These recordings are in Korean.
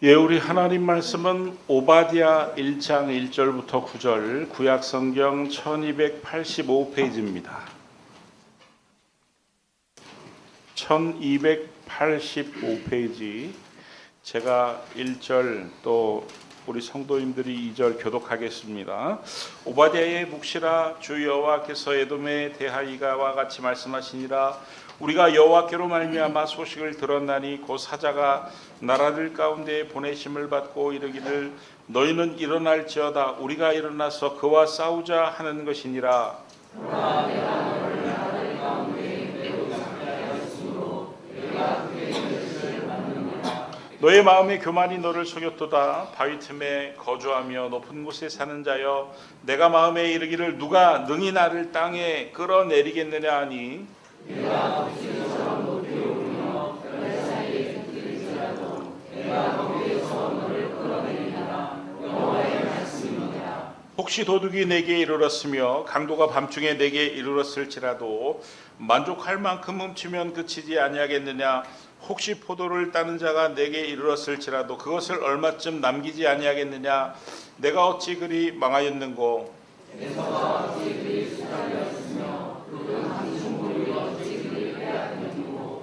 예, 우리 하나님 말씀은 오바댜 1장 1절부터 9절 구약 성경 1285페이지입니다. 1285페이지. 제가 1절 또 우리 성도님들이 2절 교독하겠습니다. 오바댜의 묵시라, 주 여호와께서 에돔에 대하이가와 같이 말씀하시니라. 우리가 여호와께로 말미암아 소식을 들었나니 곧 사자가 나라들 가운데 보내심을 받고 이르기를 너희는 일어날지어다. 우리가 일어나서 그와 싸우자 하는 것이니라. 너의 마음의 교만이 너를 속였도다. 바위 틈에 거주하며 높은 곳에 사는 자여, 내가 마음에 이르기를 누가 능히 나를 땅에 끌어내리겠느냐 하니 혹시 도둑이 내게 이르렀으며 강도가 밤중에 내게 이르렀을지라도 만족할 만큼 훔치면 그치지 아니하겠느냐. 혹시 포도를 따는 자가 내게 이르렀을지라도 그것을 얼마쯤 남기지 아니하겠느냐. 내가 어찌 그리 망하였는고.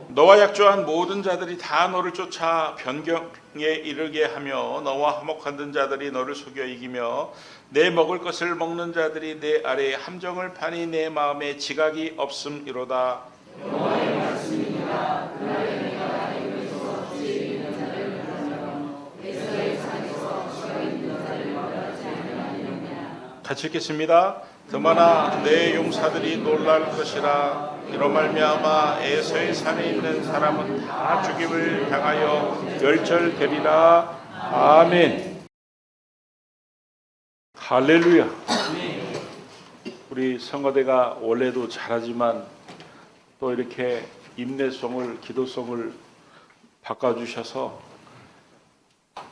너와 약조한 모든 자들이 다 너를 쫓아 변경에 이르게 하며 너와 화목하던 자들이 너를 속여 이기며 내 먹을 것을 먹는 자들이 내 아래에 함정을 파니 내 마음에 지각이 없음이로다. 여호와의 말씀이니라. 그날에 내가 나에게 어찌 있는 자를 만나며 에서의 산에서 지각 있는 자를 만나지 아니하느냐. 같이 읽겠습니다. 드마나 내 용사들이 놀랄 것이라. 이로 말미암아 에서의 산에 있는 사람은 다 죽임을 당하여 멸절되리라. 아멘. 할렐루야. 우리 성가대가 원래도 잘하지만 또 이렇게 인내성을, 기도성을 바꿔주셔서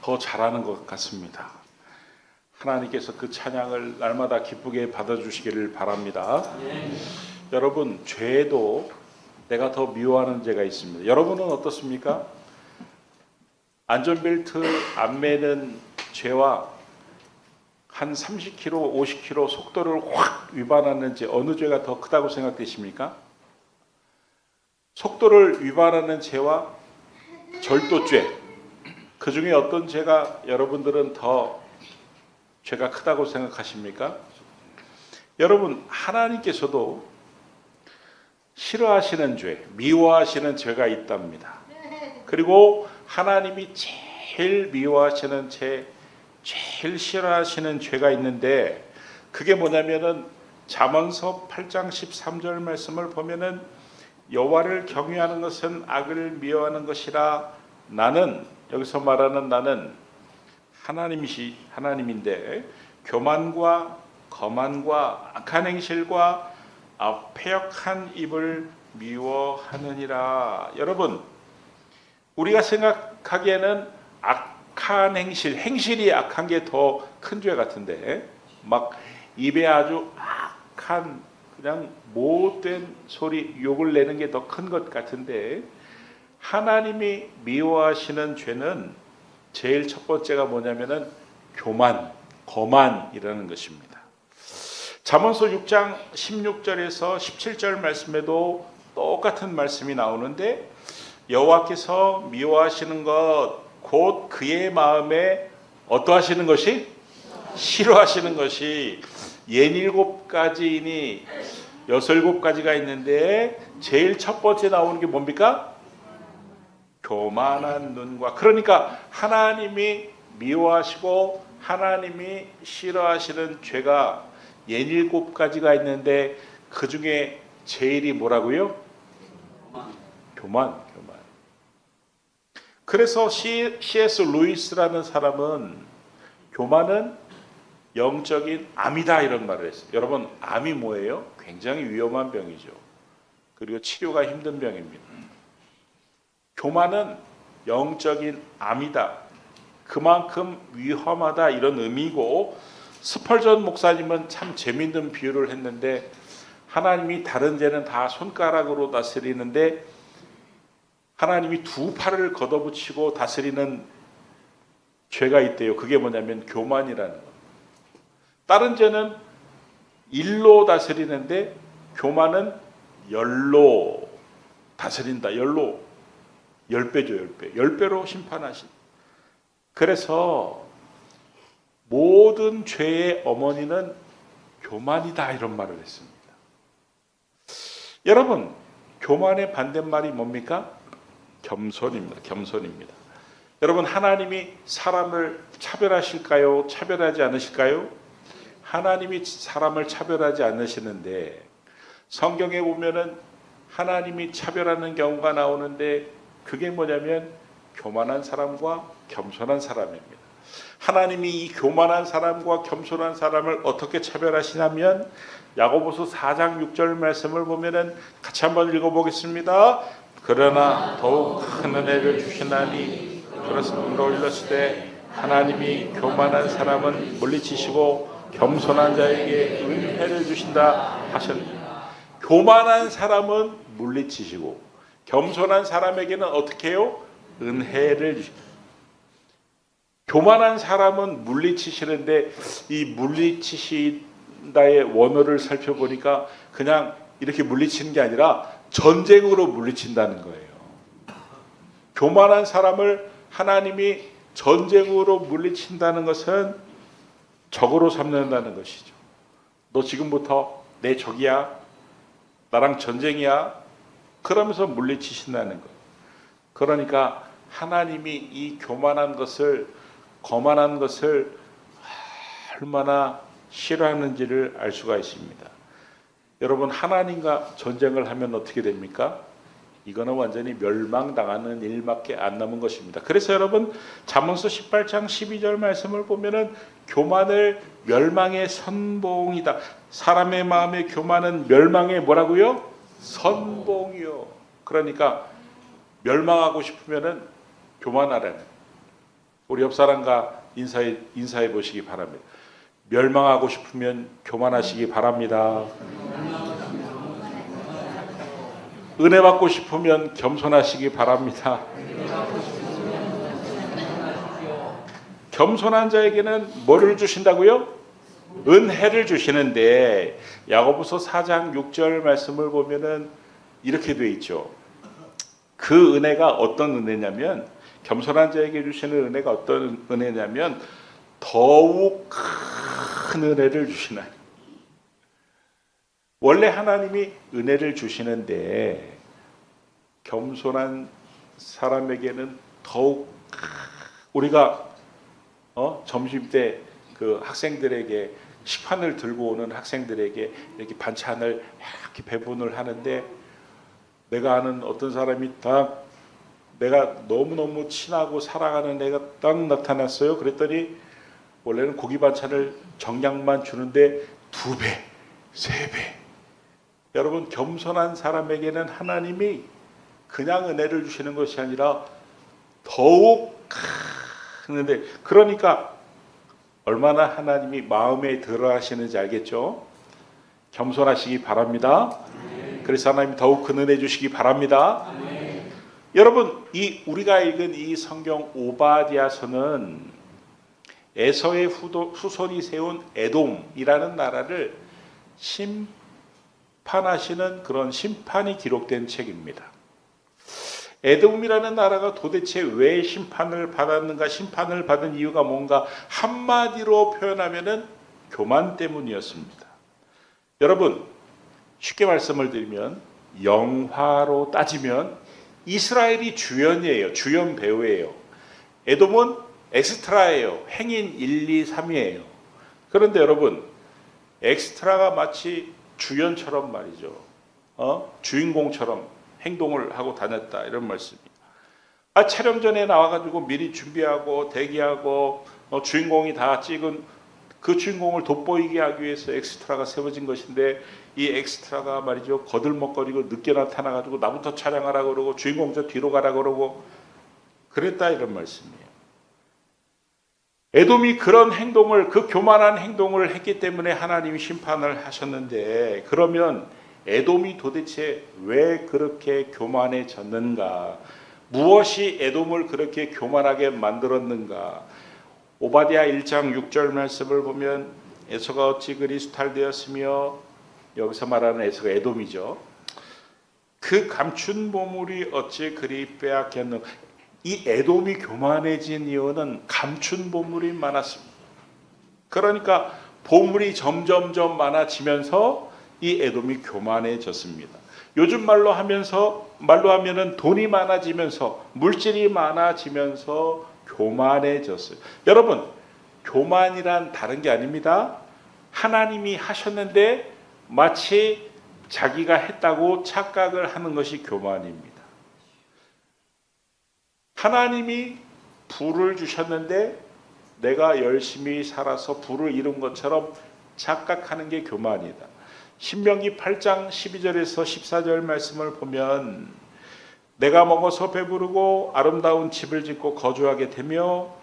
더 잘하는 것 같습니다. 하나님께서 그 찬양을 날마다 기쁘게 받아주시기를 바랍니다. 여러분, 죄도 내가 더 미워하는 죄가 있습니다. 여러분은 어떻습니까? 안전벨트 안 매는 죄와 한 30km, 50km 속도를 확 위반하는 죄, 어느 죄가 더 크다고 생각되십니까? 속도를 위반하는 죄와 절도죄, 그 중에 어떤 죄가 여러분들은 더 죄가 크다고 생각하십니까? 여러분, 하나님께서도 싫어하시는 죄, 미워하시는 죄가 있답니다. 그리고 하나님이 제일 미워하시는 죄, 제일 싫어하시는 죄가 있는데 그게 뭐냐면은 잠언서 8장 13절 말씀을 보면은 여호와를 경외하는 것은 악을 미워하는 것이라. 나는, 여기서 말하는 나는 하나님인데 교만과 거만과 악한 행실과 패역한 입을 미워하느니라. 여러분, 우리가 생각하기에는 악한 행실이 악한 게 더 큰 죄 같은데 막 입에 아주 악한 그냥 못된 소리, 욕을 내는 게 더 큰 것 같은데 하나님이 미워하시는 죄는 제일 첫 번째가 뭐냐면은 교만, 거만이라는 것입니다. 잠언서 6장 16절에서 17절 말씀에도 똑같은 말씀이 나오는데 여호와께서 미워하시는 것 곧 그의 마음에 어떠하시는 것이? 싫어하시는 것이 67가지이니 67가지가 있는데 제일 첫 번째 나오는 게 뭡니까? 교만한 눈과. 그러니까 하나님이 미워하시고 하나님이 싫어하시는 죄가 67가지가 있는데 그 중에 제일이 뭐라고요? 교만. 그래서 C.S. 루이스라는 사람은 교만은 영적인 암이다 이런 말을 했어요. 여러분, 암이 뭐예요? 굉장히 위험한 병이죠. 그리고 치료가 힘든 병입니다. 교만은 영적인 암이다. 그만큼 위험하다 이런 의미고, 스펄전 목사님은 참 재미있는 비유를 했는데 하나님이 다른 죄는 다 손가락으로 다스리는데 하나님이 두 팔을 걷어붙이고 다스리는 죄가 있대요. 그게 뭐냐면 교만이라는 거. 다른 죄는 일로 다스리는데 교만은 열로 다스린다. 열로 10배죠. 10배. 10배로 심판하신. 그래서 모든 죄의 어머니는 교만이다 이런 말을 했습니다. 여러분, 교만의 반대말이 뭡니까? 겸손입니다. 겸손입니다. 여러분, 하나님이 사람을 차별하실까요? 차별하지 않으실까요? 하나님이 사람을 차별하지 않으시는데 성경에 보면은 하나님이 차별하는 경우가 나오는데 그게 뭐냐면 교만한 사람과 겸손한 사람입니다. 하나님이 이 교만한 사람과 겸손한 사람을 어떻게 차별하시냐면 야고보서 4장 6절 말씀을 보면은 같이 한번 읽어보겠습니다. 그러나 더욱 큰 은혜를 주시나니 그렇습니다. 올렸을 하나님이 교만한 사람은 물리치시고 겸손한 자에게 은혜를 주신다 하셨습니다. 교만한 사람은 물리치시고 겸손한 사람에게는 어떻게 해요? 은혜를 주십니다. 교만한 사람은 물리치시는데 이 물리치신다의 원어를 살펴보니까 그냥 이렇게 물리치는 게 아니라 전쟁으로 물리친다는 거예요. 교만한 사람을 하나님이 전쟁으로 물리친다는 것은 적으로 삼는다는 것이죠. 너 지금부터 내 적이야. 나랑 전쟁이야. 그러면서 물리치신다는 거예요. 그러니까 하나님이 이 교만한 것을, 거만한 것을 얼마나 싫어하는지를 알 수가 있습니다. 여러분, 하나님과 전쟁을 하면 어떻게 됩니까? 이거는 완전히 멸망당하는 일밖에 안 남은 것입니다. 그래서 여러분, 잠언서 18장 12절 말씀을 보면은 교만을 멸망의 선봉이다. 사람의 마음의 교만은 멸망의 뭐라고요? 선봉이요. 그러니까 멸망하고 싶으면은 교만하라는. 우리 옆 사람과 인사해 보시기 바랍니다. 멸망하고 싶으면 교만하시기 바랍니다. 은혜 받고 싶으면 겸손하시기 바랍니다. 겸손한 자에게는 뭐를 주신다고요? 은혜를 주시는데 야고보서 4장 6절 말씀을 보면은 이렇게 돼 있죠. 그 은혜가 어떤 은혜냐면, 겸손한 자에게 주시는 은혜가 어떤 은혜냐면 더욱 큰 은혜를 주시나요. 원래 하나님이 은혜를 주시는데 겸손한 사람에게는 더욱, 우리가 점심 때 그 학생들에게 식판을 들고 오는 학생들에게 이렇게 반찬을 이렇게 배분을 하는데, 내가 아는 어떤 사람이 딱 내가 너무너무 친하고 사랑하는 애가 딱 나타났어요. 그랬더니 원래는 고기 반찬을 정량만 주는데 2배, 3배. 여러분, 겸손한 사람에게는 하나님이 그냥 은혜를 주시는 것이 아니라 더욱 큰 은혜. 그러니까 얼마나 하나님이 마음에 들어 하시는지 알겠죠? 겸손하시기 바랍니다. 그래서 하나님이 더욱 큰 은혜 주시기 바랍니다. 여러분, 이 우리가 읽은 이 성경 오바댜서는 에서의 후손이 세운 에돔이라는 나라를 심판하시는 그런 심판이 기록된 책입니다. 에돔이라는 나라가 도대체 왜 심판을 받았는가, 심판을 받은 이유가 뭔가, 한마디로 표현하면은 교만 때문이었습니다. 여러분, 쉽게 말씀을 드리면 영화로 따지면 이스라엘이 주연이에요. 주연 배우예요. 에돔은 엑스트라예요. 행인 1, 2, 3이에요. 그런데 여러분, 엑스트라가 마치 주연처럼 말이죠. 주인공처럼 행동을 하고 다녔다, 이런 말씀이에요. 촬영 전에 나와가지고 미리 준비하고 대기하고 주인공이 다 찍은 그 주인공을 돋보이게 하기 위해서 엑스트라가 세워진 것인데, 이 엑스트라가 말이죠, 거들먹거리고 늦게 나타나가지고 나부터 촬영하라 그러고 주인공 저 뒤로 가라 그러고 그랬다, 이런 말씀이에요. 에돔이 그런 행동을, 그 교만한 행동을 했기 때문에 하나님이 심판을 하셨는데, 그러면 에돔이 도대체 왜 그렇게 교만해졌는가? 무엇이 에돔을 그렇게 교만하게 만들었는가? 오바댜 1장 6절 말씀을 보면 에서가 어찌 그리 수탈되었으며, 여기서 말하는 에서가 에돔이죠. 그 감춘 보물이 어찌 그리 빼앗겼는가. 이 에돔이 교만해진 이유는 감춘 보물이 많았습니다. 그러니까 보물이 점점점 많아지면서 이 에돔이 교만해졌습니다. 요즘 말로 하면은 돈이 많아지면서, 물질이 많아지면서 교만해졌어요. 여러분, 교만이란 다른 게 아닙니다. 하나님이 하셨는데 마치 자기가 했다고 착각을 하는 것이 교만입니다. 하나님이 부를 주셨는데 내가 열심히 살아서 부를 이룬 것처럼 착각하는 게 교만이다. 신명기 8장 12절에서 14절 말씀을 보면 내가 먹어서 배부르고 아름다운 집을 짓고 거주하게 되며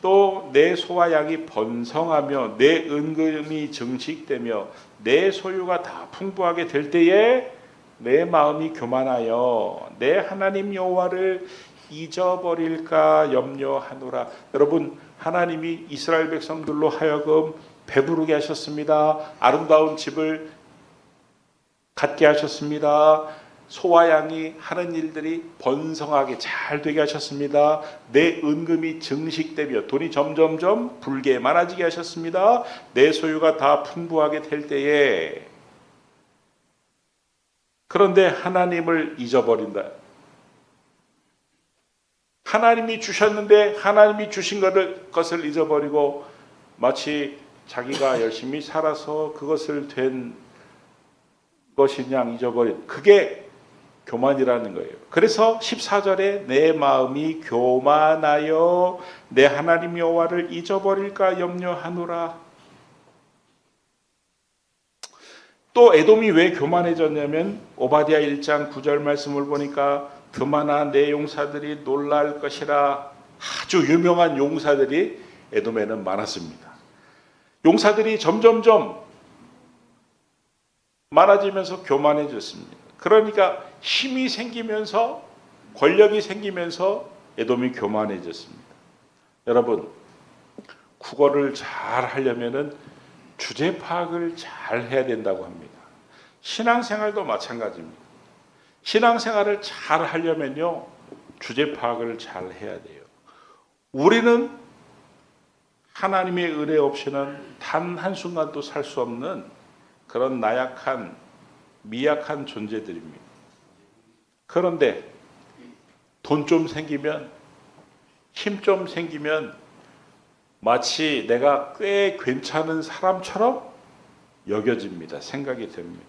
또 내 소와 양이 번성하며 내 은금이 증식되며 내 소유가 다 풍부하게 될 때에 내 마음이 교만하여 내 하나님 여호와를 잊어버릴까 염려하노라. 여러분, 하나님이 이스라엘 백성들로 하여금 배부르게 하셨습니다. 아름다운 집을 갖게 하셨습니다. 소와 양이 하는 일들이 번성하게 잘 되게 하셨습니다. 내 은금이 증식되며 돈이 점점점 불게 많아지게 하셨습니다. 내 소유가 다 풍부하게 될 때에, 그런데 하나님을 잊어버린다. 하나님이 주셨는데 하나님이 주신 것을 잊어버리고 마치 자기가 열심히 살아서 그것을 된 것인 양 잊어버린, 그게 교만이라는 거예요. 그래서 14절에 내 마음이 교만하여 내 하나님 여호와를 잊어버릴까 염려하노라. 또 에돔이 왜 교만해졌냐면 오바댜 1장 9절 말씀을 보니까 드마나 내 용사들이 놀랄 것이라. 아주 유명한 용사들이 에돔에는 많았습니다. 용사들이 점점점 많아지면서 교만해졌습니다. 그러니까 힘이 생기면서, 권력이 생기면서 에돔이 교만해졌습니다. 여러분, 국어를 잘 하려면은 주제 파악을 잘 해야 된다고 합니다. 신앙생활도 마찬가지입니다. 신앙생활을 잘 하려면요, 주제 파악을 잘 해야 돼요. 우리는 하나님의 은혜 없이는 단 한순간도 살 수 없는 그런 나약한, 미약한 존재들입니다. 그런데 돈 좀 생기면, 힘 좀 생기면 마치 내가 꽤 괜찮은 사람처럼 여겨집니다. 생각이 됩니다.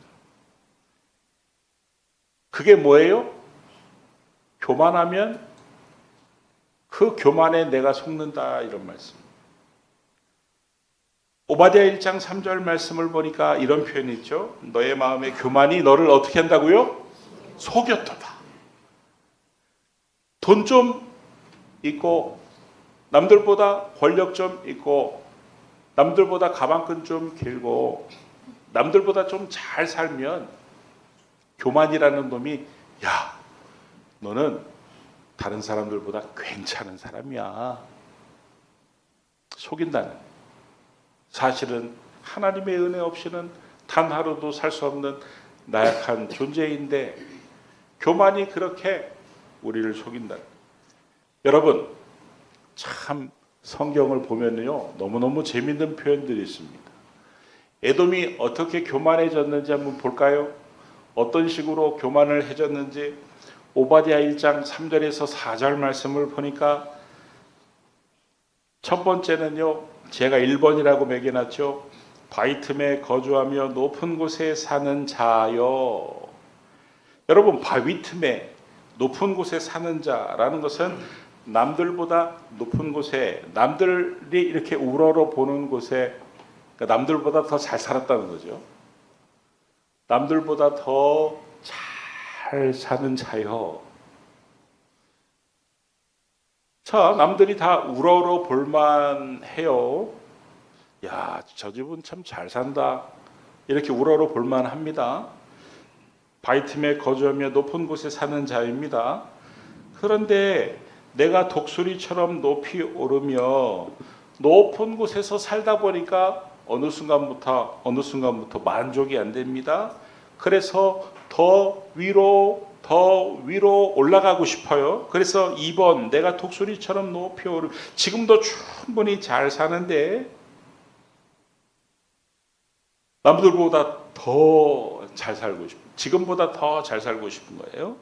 그게 뭐예요? 교만하면 그 교만에 내가 속는다, 이런 말씀. 오바댜 1장 3절 말씀을 보니까 이런 표현이 있죠. 너의 마음의 교만이 너를 어떻게 한다고요? 속였도다. 돈 좀 있고, 남들보다 권력 좀 있고, 남들보다 가방끈 좀 길고, 남들보다 좀 잘 살면 교만이라는 놈이, 야, 너는 다른 사람들보다 괜찮은 사람이야, 속인다는. 사실은 하나님의 은혜 없이는 단 하루도 살 수 없는 나약한 존재인데 교만이 그렇게 우리를 속인다. 여러분, 참 성경을 보면요, 너무너무 재밌는 표현들이 있습니다. 에돔이 어떻게 교만해졌는지 한번 볼까요? 어떤 식으로 교만을 해졌는지 오바댜 1장 3절에서 4절 말씀을 보니까, 첫 번째는요, 제가 1번이라고 매겨놨죠. 바위 틈에 거주하며 높은 곳에 사는 자여. 여러분, 바위 틈에 높은 곳에 사는 자라는 것은 남들보다 높은 곳에, 남들이 이렇게 우러러 보는 곳에, 그러니까 남들보다 더 잘 살았다는 거죠. 남들보다 더 잘 사는 자여. 자, 남들이 다 우러러 볼만해요. 야, 저 집은 참 잘 산다, 이렇게 우러러 볼만합니다. 바위 틈에 거주하며 높은 곳에 사는 자입니다. 그런데 내가 독수리처럼 높이 오르며 높은 곳에서 살다 보니까 어느 순간부터 만족이 안 됩니다. 그래서 더 위로 올라가고 싶어요. 그래서 2번, 내가 독수리처럼 높이 지금도 충분히 잘 사는데 남들보다 더 잘 살고 지금보다 더 잘 살고 싶은 거예요.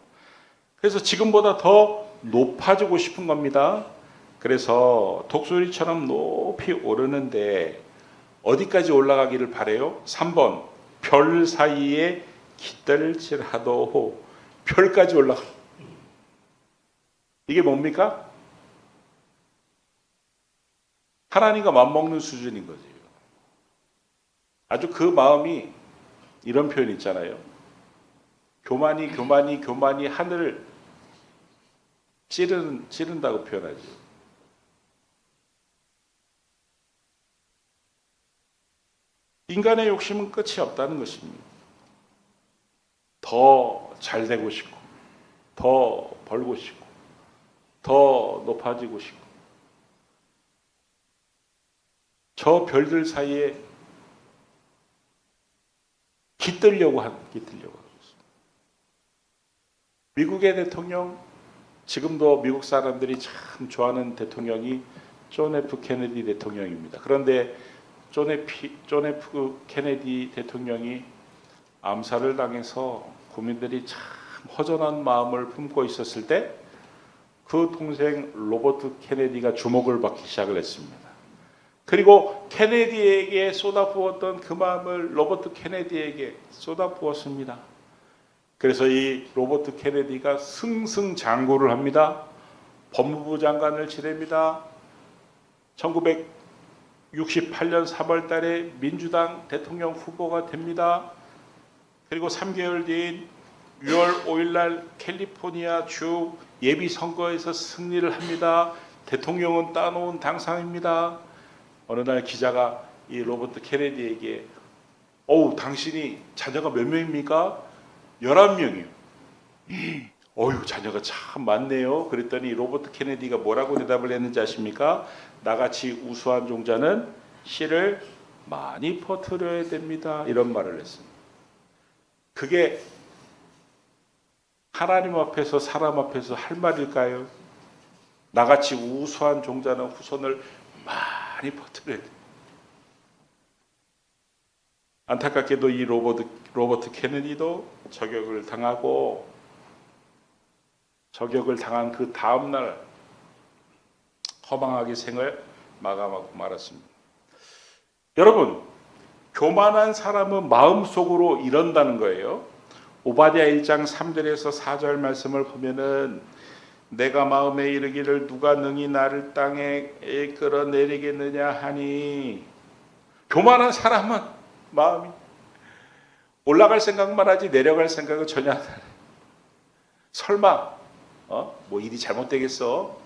그래서 지금보다 더 높아지고 싶은 겁니다. 그래서 독수리처럼 높이 오르는데 어디까지 올라가기를 바래요? 3번, 별 사이에 깃들질하도 별까지 올라가. 이게 뭡니까? 하나님과 맞먹는 수준인 거죠. 아주 그 마음이 이런 표현 있잖아요. 교만이 하늘을 찌른다고 표현하죠. 인간의 욕심은 끝이 없다는 것입니다. 더 잘 되고 싶고, 더 벌고 싶고, 더 높아지고 싶고, 저 별들 사이에 깃들려고 하고 있습니다. 미국의 대통령, 지금도 미국 사람들이 참 좋아하는 대통령이 존 F 케네디 대통령입니다. 그런데 존 F 케네디 대통령이 암살을 당해서 국민들이 참 허전한 마음을 품고 있었을 때 그 동생 로버트 케네디가 주목을 받기 시작을 했습니다. 그리고 케네디에게 쏟아부었던 그 마음을 로버트 케네디에게 쏟아부었습니다. 그래서 이 로버트 케네디가 승승장구를 합니다. 법무부 장관을 지냅니다. 1968년 3월 달에 민주당 대통령 후보가 됩니다. 그리고 3개월 뒤인 6월 5일 날 캘리포니아 주 예비 선거에서 승리를 합니다. 대통령은 따놓은 당상입니다. 어느 날 기자가 이 로버트 케네디에게 당신이 자녀가 몇 명입니까? 11명이요. 자녀가 참 많네요. 그랬더니 로버트 케네디가 뭐라고 대답을 했는지 아십니까? 나같이 우수한 종자는 씨를 많이 퍼뜨려야 됩니다. 이런 말을 했습니다. 그게 하나님 앞에서 사람 앞에서 할 말일까요? 나같이 우수한 종자는 후손을 많이 퍼뜨려야 돼요. 안타깝게도 이 로버트 케네디도 저격을 당한 그 다음날 허망하게 생을 마감하고 말았습니다. 여러분, 교만한 사람은 마음속으로 이런다는 거예요. 오바댜 1장 3절에서 4절 말씀을 보면은 내가 마음에 이르기를 누가 능히 나를 땅에 끌어내리겠느냐 하니, 교만한 사람은 마음이 올라갈 생각만 하지 내려갈 생각은 전혀 안 해요. 설마 뭐 일이 잘못되겠어?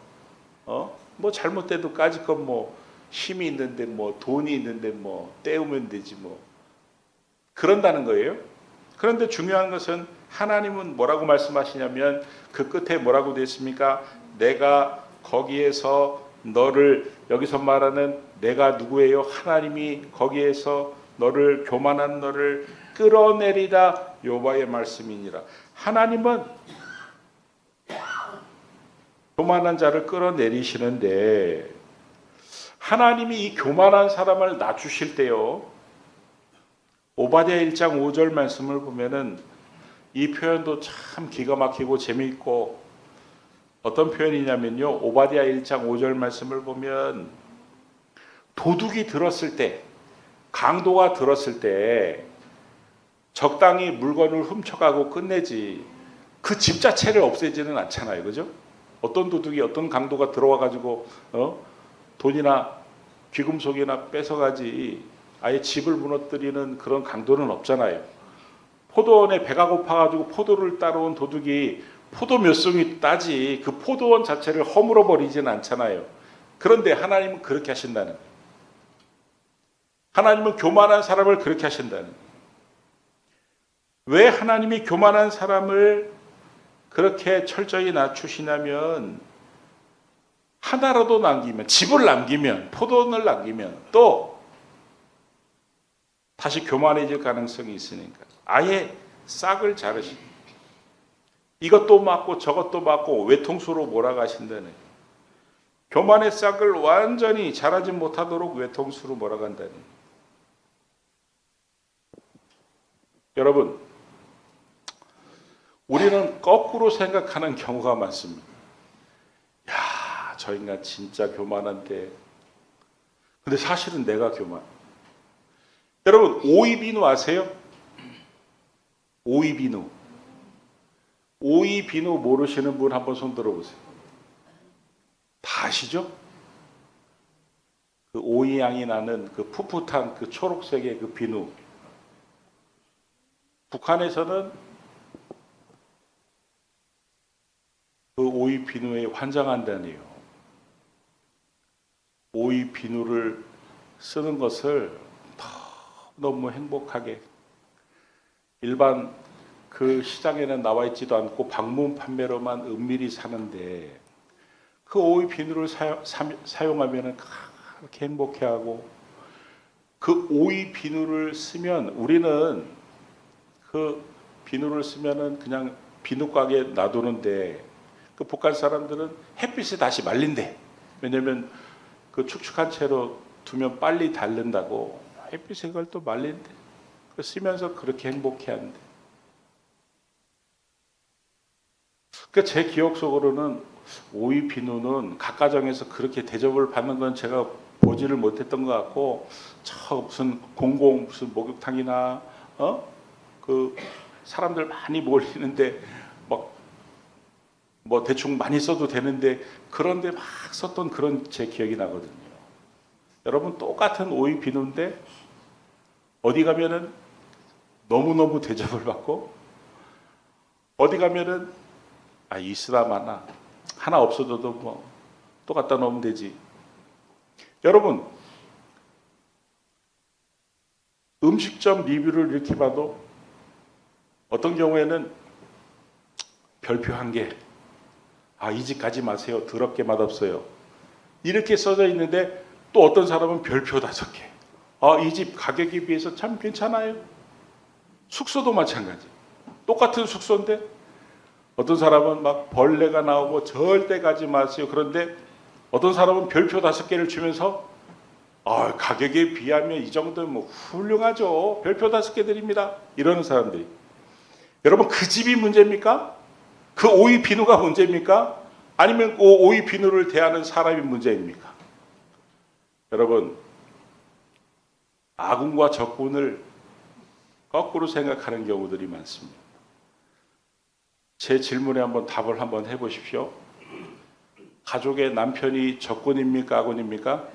뭐 잘못돼도 까짓 건 뭐 힘이 있는데 뭐 돈이 있는데 뭐 때우면 되지 뭐 그런다는 거예요. 그런데 중요한 것은 하나님은 뭐라고 말씀하시냐면 그 끝에 뭐라고 되어 있습니까? 내가 거기에서 너를, 여기서 말하는 내가 누구예요? 하나님이 거기에서 너를, 교만한 너를 끌어내리다, 여호와의 말씀이니라. 하나님은 교만한 자를 끌어내리시는데, 하나님이 이 교만한 사람을 낮추실 때요, 오바댜 1장 5절 말씀을 보면은 이 표현도 참 기가 막히고 재미있고, 어떤 표현이냐면요, 오바댜 1장 5절 말씀을 보면 도둑이 들었을 때, 강도가 들었을 때 적당히 물건을 훔쳐가고 끝내지 그 집 자체를 없애지는 않잖아요. 그죠? 어떤 도둑이, 어떤 강도가 들어와 가지고 돈이나 귀금속이나 뺏어가지 아예 집을 무너뜨리는 그런 강도는 없잖아요. 포도원에 배가 고파가지고 포도를 따러온 도둑이 포도 몇 송이 따지 그 포도원 자체를 허물어 버리지는 않잖아요. 그런데 하나님은 그렇게 하신다는 거예요. 하나님은 교만한 사람을 그렇게 하신다는 거예요. 왜 하나님이 교만한 사람을 그렇게 철저히 낮추시냐면, 하나라도 남기면, 집을 남기면, 포도원을 남기면 또 다시 교만해질 가능성이 있으니까 아예 싹을 자르시. 이것도 맞고 저것도 맞고 외통수로 몰아가신다는, 교만의 싹을 완전히 자라지 못하도록 외통수로 몰아간다는. 여러분, 우리는 거꾸로 생각하는 경우가 많습니다. 야, 저 인간 진짜 교만한데. 근데 사실은 내가 교만. 여러분, 오이비누 아세요? 오이비누. 오이비누 모르시는 분 한번 손 들어보세요. 다 아시죠? 그 오이 향이 나는 그 풋풋한 그 초록색의 그 비누. 북한에서는 그 오이 비누에 환장한다네요. 오이 비누를 쓰는 것을 너무 행복하게, 일반 그 시장에는 나와 있지도 않고 방문 판매로만 은밀히 사는데 그 오이 비누를 사용하면 그렇게 행복해하고, 그 오이 비누를 쓰면, 우리는 그 비누를 쓰면은 그냥 비누 가게에 놔두는데 그 북한 사람들은 햇빛에 다시 말린대. 왜냐면 그 축축한 채로 두면 빨리 닳는다고 햇빛에 그걸 또 말린대. 쓰면서 그렇게 행복해한대. 그 제 기억 속으로는 오이 비누는 각가정에서 그렇게 대접을 받는 건 제가 보지를 못했던 것 같고, 저 무슨 무슨 목욕탕이나 그 사람들 많이 몰리는데 막 뭐 대충 많이 써도 되는데 그런데 막 썼던 그런 제 기억이 나거든요. 여러분, 똑같은 오이 비누인데 어디 가면은 너무너무 대접을 받고, 어디 가면은 있으나 마나 하나 없어져도 뭐 또 갖다 놓으면 되지. 여러분, 음식점 리뷰를 이렇게 봐도 어떤 경우에는 별표 1개, 이 집 가지 마세요, 더럽게 맛없어요, 이렇게 써져 있는데, 또 어떤 사람은 별표 5개, 이 집 가격에 비해서 참 괜찮아요. 숙소도 마찬가지. 똑같은 숙소인데 어떤 사람은 막 벌레가 나오고 절대 가지 마세요. 그런데 어떤 사람은 별표 5개를 주면서 가격에 비하면 이 정도면 뭐 훌륭하죠, 별표 5개 드립니다, 이러는 사람들이. 여러분, 그 집이 문제입니까? 그 오이 비누가 문제입니까? 아니면 그 오이 비누를 대하는 사람이 문제입니까? 여러분, 아군과 적군을 거꾸로 생각하는 경우들이 많습니다. 제 질문에 한번 답을 한번 해보십시오. 가족의 남편이 적군입니까, 아군입니까?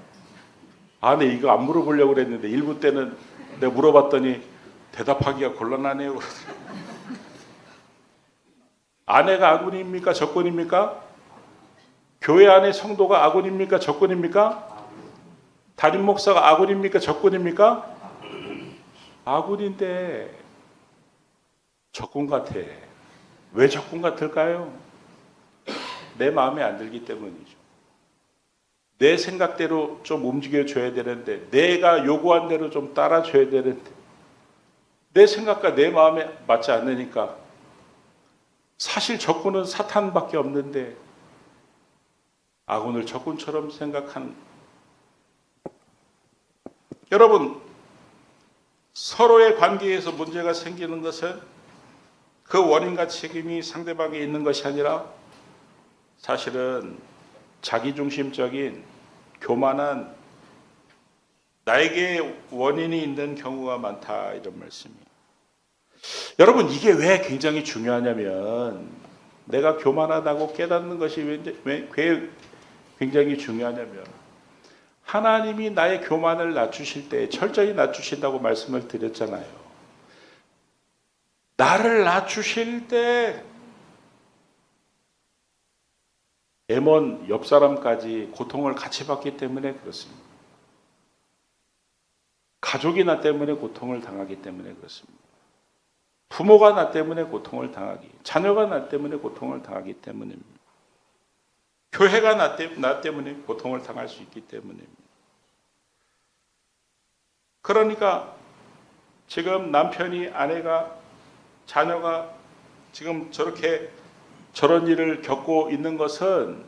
네, 이거 안 물어보려고 그랬는데 일부 때는 내가 물어봤더니 대답하기가 곤란하네요. 아내가 아군입니까, 적군입니까? 교회 안에 성도가 아군입니까, 적군입니까? 담임 목사가 아군입니까, 적군입니까? 아군인데 적군 같아. 왜 적군 같을까요? 내 마음에 안 들기 때문이죠. 내 생각대로 좀 움직여줘야 되는데, 내가 요구한 대로 좀 따라줘야 되는데, 내 생각과 내 마음에 맞지 않으니까. 사실 적군은 사탄밖에 없는데 아군을 적군처럼 생각하는. 여러분, 서로의 관계에서 문제가 생기는 것은 그 원인과 책임이 상대방에 있는 것이 아니라 사실은 자기중심적인 교만한 나에게 원인이 있는 경우가 많다, 이런 말씀이에요. 여러분, 이게 왜 굉장히 중요하냐면, 내가 교만하다고 깨닫는 것이 왜 굉장히 중요하냐면, 하나님이 나의 교만을 낮추실 때 철저히 낮추신다고 말씀을 드렸잖아요. 나를 낮추실 때 애먼 옆 사람까지 고통을 같이 받기 때문에 그렇습니다. 가족이 나 때문에 고통을 당하기 때문에 그렇습니다. 부모가 나 때문에 고통을 당하기, 자녀가 나 때문에 고통을 당하기 때문입니다. 교회가 나 때문에 고통을 당할 수 있기 때문입니다. 그러니까 지금 남편이, 아내가, 자녀가 지금 저런 일을 겪고 있는 것은,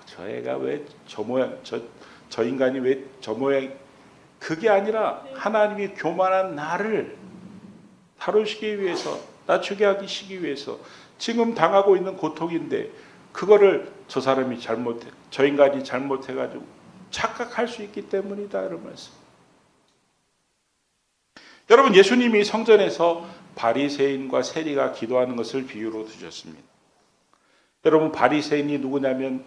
저 애가 왜 저 모양, 저 인간이 왜 저 모양, 그게 아니라 하나님이 교만한 나를 다루시기 위해서, 낮추게 하시기 위해서 지금 당하고 있는 고통인데, 그거를 저 사람이 잘못해, 저 인간이 잘못해가지고 착각할 수 있기 때문이다, 이런 말씀. 여러분, 예수님이 성전에서 바리새인과 세리가 기도하는 것을 비유로 두셨습니다. 여러분, 바리새인이 누구냐면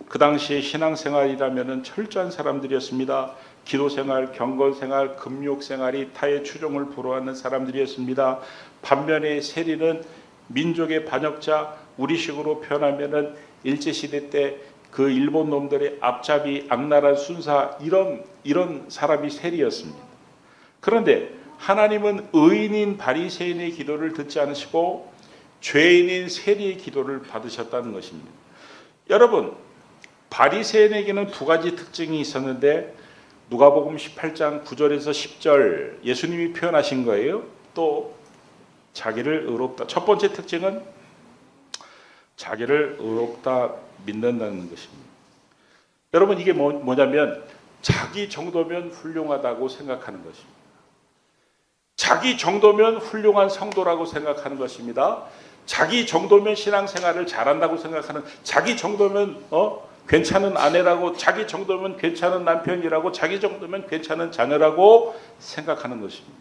그 당시에 신앙생활이라면 철저한 사람들이었습니다. 기도생활, 경건생활, 금욕생활이 타의 추종을 불허하는 사람들이었습니다. 반면에 세리는 민족의 반역자, 우리식으로 표현하면 일제시대 때 그 일본 놈들의 앞잡이, 악랄한 순사, 이런 사람이 세리였습니다. 그런데 하나님은 의인인 바리새인의 기도를 듣지 않으시고 죄인인 세리의 기도를 받으셨다는 것입니다. 여러분, 바리새인에게는 두 가지 특징이 있었는데 누가복음 18장 9절에서 10절 예수님이 표현하신 거예요. 또 자기를 의롭다. 첫 번째 특징은 자기를 의롭다 믿는다는 것입니다. 여러분, 이게 뭐냐면 자기 정도면 훌륭하다고 생각하는 것입니다. 자기 정도면 훌륭한 성도라고 생각하는 것입니다. 자기 정도면 신앙생활을 잘한다고 생각하는, 자기 정도면 괜찮은 아내라고, 자기 정도면 괜찮은 남편이라고, 자기 정도면 괜찮은 자녀라고 생각하는 것입니다.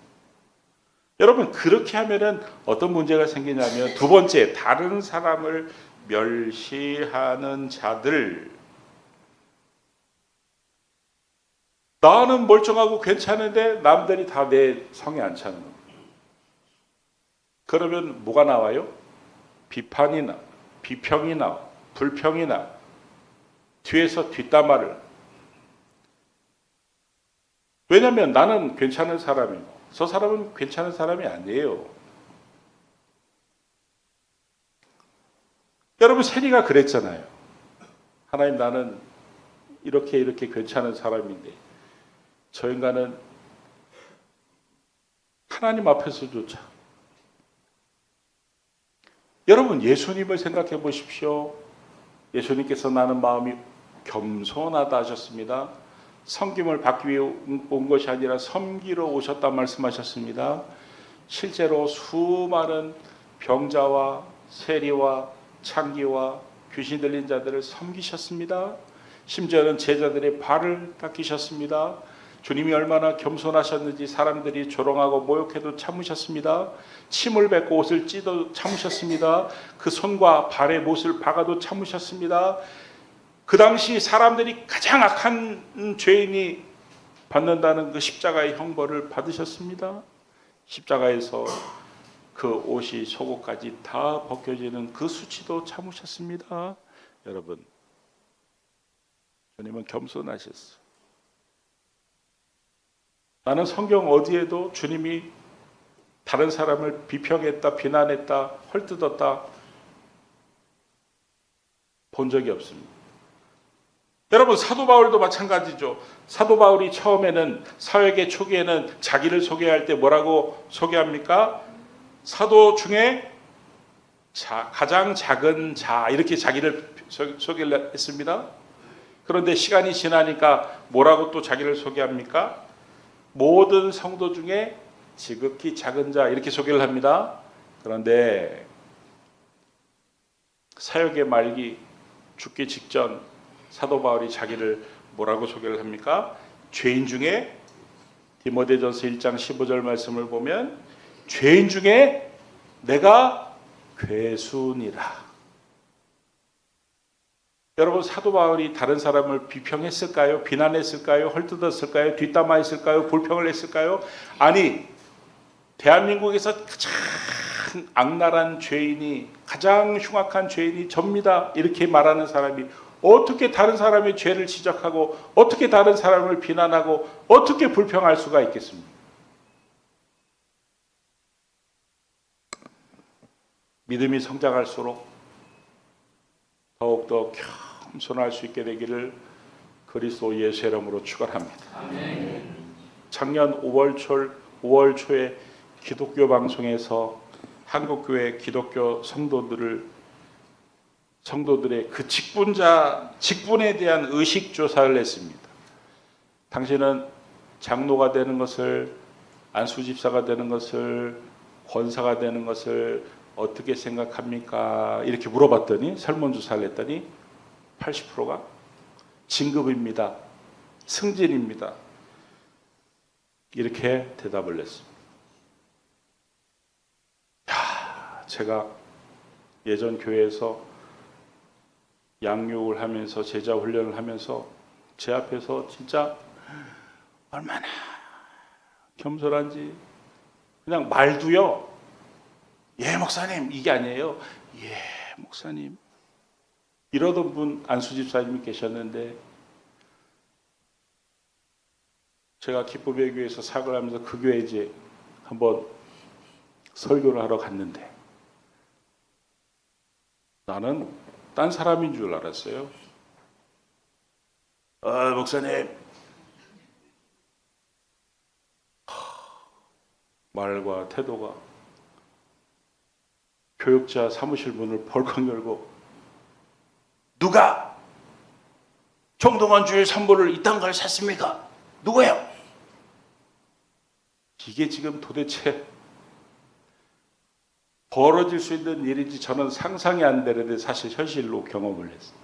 여러분, 그렇게 하면은 어떤 문제가 생기냐면, 두 번째, 다른 사람을 멸시하는 자들. 나는 멀쩡하고 괜찮은데 남들이 다 내 성에 안 차는 거예요. 그러면 뭐가 나와요? 비판이 나, 비평이 나, 불평이 나, 뒤에서 뒷담화를. 왜냐하면 나는 괜찮은 사람이고 저 사람은 괜찮은 사람이 아니에요. 여러분, 세리가 그랬잖아요. 하나님, 나는 이렇게 괜찮은 사람인데 저 인간은 하나님 앞에서조차. 여러분, 예수님을 생각해 보십시오. 예수님께서 나는 마음이 겸손하다 하셨습니다. 섬김을 받기 위해 온 것이 아니라 섬기러 오셨다 말씀하셨습니다. 실제로 수많은 병자와 세리와 창기와 귀신 들린 자들을 섬기셨습니다. 심지어는 제자들의 발을 닦이셨습니다. 주님이 얼마나 겸손하셨는지 사람들이 조롱하고 모욕해도 참으셨습니다. 침을 뱉고 옷을 찢어 참으셨습니다. 그 손과 발에 못을 박아도 참으셨습니다. 그 당시 사람들이 가장 악한 죄인이 받는다는 그 십자가의 형벌을 받으셨습니다. 십자가에서 그 옷이 속옷까지 다 벗겨지는 그 수치도 참으셨습니다. 여러분, 주님은 겸손하셨어요. 나는 성경 어디에도 주님이 다른 사람을 비평했다, 비난했다, 헐뜯었다 본 적이 없습니다. 여러분, 사도 바울도 마찬가지죠. 사도 바울이 처음에는, 사역의 초기에는 자기를 소개할 때 뭐라고 소개합니까? 사도 중에 가장 작은 자, 이렇게 자기를 소개를 했습니다. 그런데 시간이 지나니까 뭐라고 또 자기를 소개합니까? 모든 성도 중에 지극히 작은 자, 이렇게 소개를 합니다. 그런데 사역의 말기, 죽기 직전 사도 바울이 자기를 뭐라고 소개를 합니까? 죄인 중에, 디모데전서 1장 15절 말씀을 보면 죄인 중에 내가 괴순이라. 여러분, 사도 바울이 다른 사람을 비평했을까요? 비난했을까요? 헐뜯었을까요? 뒷담화했을까요? 불평을 했을까요? 아니, 대한민국에서 가장 악랄한 죄인이, 가장 흉악한 죄인이 접니다, 이렇게 말하는 사람이 어떻게 다른 사람의 죄를 지적하고 어떻게 다른 사람을 비난하고 어떻게 불평할 수가 있겠습니까? 믿음이 성장할수록 더욱더 겸손할 수 있게 되기를 그리스도 예수의 이름으로 축원합니다. 작년 5월 초에 기독교 방송에서 한국교회 기독교 성도들의 그 직분에 대한 의식 조사를 했습니다. 당신은 장로가 되는 것을, 안수집사가 되는 것을, 권사가 되는 것을 어떻게 생각합니까? 이렇게 물어봤더니, 설문조사를 했더니 80%가 진급입니다, 승진입니다, 이렇게 대답을 했습니다. 제가 예전 교회에서 양육을 하면서, 제자 훈련을 하면서 제 앞에서 진짜 얼마나 겸손한지, 그냥 말도요, 예 목사님 이게 아니에요, 예 목사님, 이러던 분 안수집사님이 계셨는데, 제가 기쁨의 교회에서 사역을 하면서 그 교회에 이제 한번 설교를 하러 갔는데, 나는 딴 사람인 줄 알았어요. 목사님, 말과 태도가, 교육자 사무실 문을 벌컥 열고, 누가 총동원 주일 선물을 이딴 걸 샀습니까? 누구예요? 이게 지금 도대체 벌어질 수 있는 일인지 저는 상상이 안 되는데, 사실 현실로 경험을 했어요.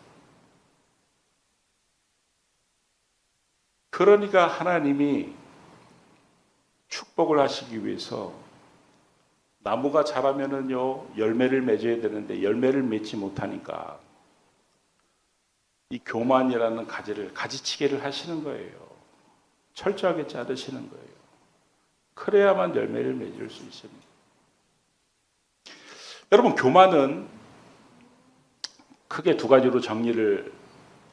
그러니까 하나님이 축복을 하시기 위해서, 나무가 자라면은요 열매를 맺어야 되는데 열매를 맺지 못하니까 이 교만이라는 가지치기를 하시는 거예요. 철저하게 자르시는 거예요. 그래야만 열매를 맺을 수 있습니다. 여러분, 교만은 크게 두 가지로 정리를,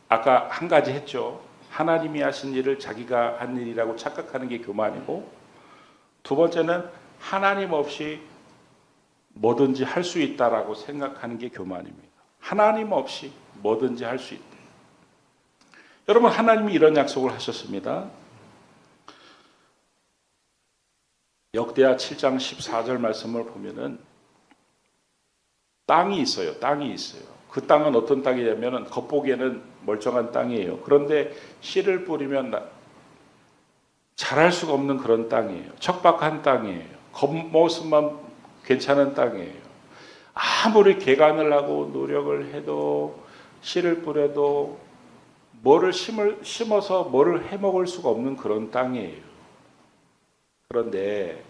아까 한 가지 했죠. 하나님이 하신 일을 자기가 한 일이라고 착각하는 게 교만이고, 두 번째는 하나님 없이 뭐든지 할 수 있다라고 생각하는 게 교만입니다. 하나님 없이 뭐든지 할 수 있다. 여러분, 하나님이 이런 약속을 하셨습니다. 역대하 7장 14절 말씀을 보면은 땅이 있어요. 그 땅은 어떤 땅이냐면 겉보기에는 멀쩡한 땅이에요. 그런데 씨를 뿌리면 자랄 수가 없는 그런 땅이에요. 척박한 땅이에요. 겉모습만 괜찮은 땅이에요. 아무리 개간을 하고 노력을 해도, 씨를 뿌려도 뭐를 심어서 뭐를 해먹을 수가 없는 그런 땅이에요. 그런데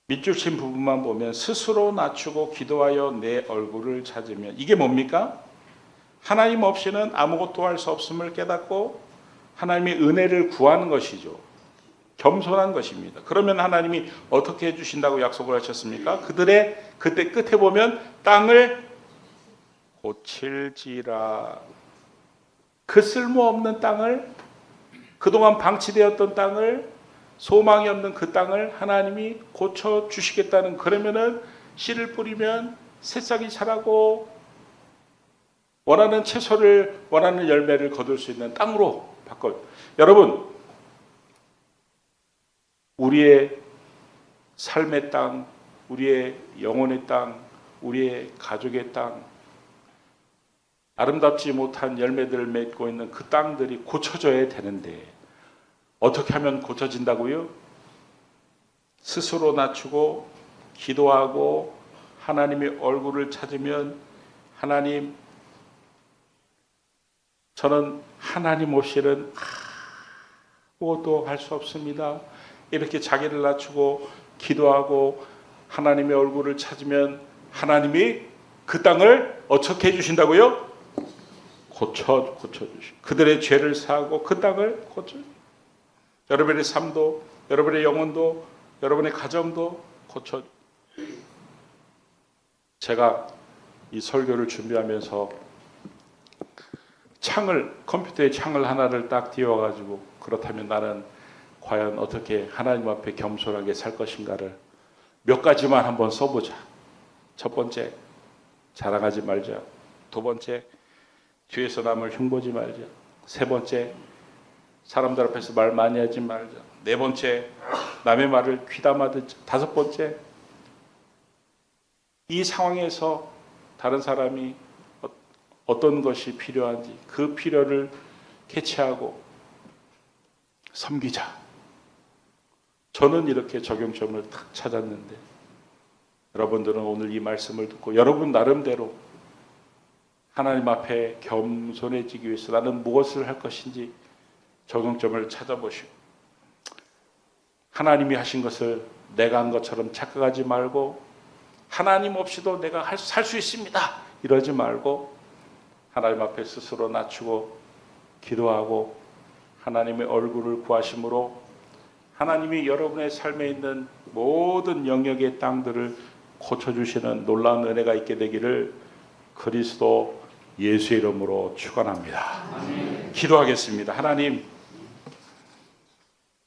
밑줄 친 부분만 보면, 스스로 낮추고 기도하여 내 얼굴을 찾으면, 이게 뭡니까? 하나님 없이는 아무것도 할 수 없음을 깨닫고 하나님의 은혜를 구하는 것이죠. 겸손한 것입니다. 그러면 하나님이 어떻게 해주신다고 약속을 하셨습니까? 그들의 그때 끝에 보면 땅을 고칠지라. 그 쓸모없는 땅을, 그동안 방치되었던 땅을, 소망이 없는 그 땅을 하나님이 고쳐주시겠다는, 그러면은 씨를 뿌리면 새싹이 자라고 원하는 채소를, 원하는 열매를 거둘 수 있는 땅으로 바꿔요. 여러분, 우리의 삶의 땅, 우리의 영혼의 땅, 우리의 가족의 땅, 아름답지 못한 열매들을 맺고 있는 그 땅들이 고쳐져야 되는데, 어떻게 하면 고쳐진다고요? 스스로 낮추고 기도하고 하나님의 얼굴을 찾으면, 하나님, 저는 하나님 없이는 아무것도 할 수 없습니다. 이렇게 자기를 낮추고 기도하고 하나님의 얼굴을 찾으면 하나님이 그 땅을 어떻게 해주신다고요? 고쳐주시. 그들의 죄를 사하고 그 땅을 고쳐주시. 여러분의 삶도, 여러분의 영혼도, 여러분의 가정도 고쳐. 제가 이 설교를 준비하면서 컴퓨터에 창을 하나를 딱 띄워가지고, 그렇다면 나는 과연 어떻게 하나님 앞에 겸손하게 살 것인가를 몇 가지만 한번 써보자. 첫 번째, 자랑하지 말자. 두 번째, 뒤에서 남을 흉보지 말자. 세 번째, 사람들 앞에서 말 많이 하지 말자. 네 번째, 남의 말을 귀담아 듣자. 다섯 번째, 이 상황에서 다른 사람이 어떤 것이 필요한지 그 필요를 캐치하고 섬기자. 저는 이렇게 적용점을 탁 찾았는데, 여러분들은 오늘 이 말씀을 듣고 여러분 나름대로 하나님 앞에 겸손해지기 위해서 나는 무엇을 할 것인지 적용점을 찾아보시고, 하나님이 하신 것을 내가 한 것처럼 착각하지 말고, 하나님 없이도 내가 살 수 있습니다 이러지 말고, 하나님 앞에 스스로 낮추고 기도하고 하나님의 얼굴을 구하심으로 하나님이 여러분의 삶에 있는 모든 영역의 땅들을 고쳐주시는 놀라운 은혜가 있게 되기를 그리스도 예수의 이름으로 축원합니다. 기도하겠습니다. 하나님,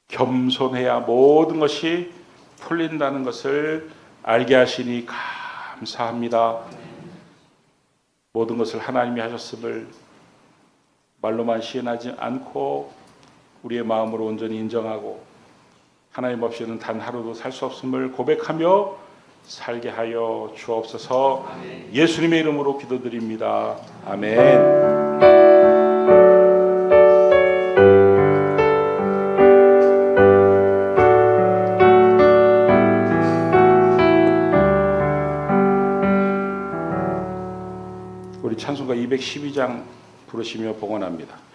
겸손해야 모든 것이 풀린다는 것을 알게 하시니 감사합니다. 모든 것을 하나님이 하셨음을 말로만 시인하지 않고 우리의 마음으로 온전히 인정하고 하나님 없이는 단 하루도 살 수 없음을 고백하며 살게 하여 주옵소서. 예수님의 이름으로 기도드립니다. 아멘. 우리 찬송가 212장 부르시며 봉헌합니다.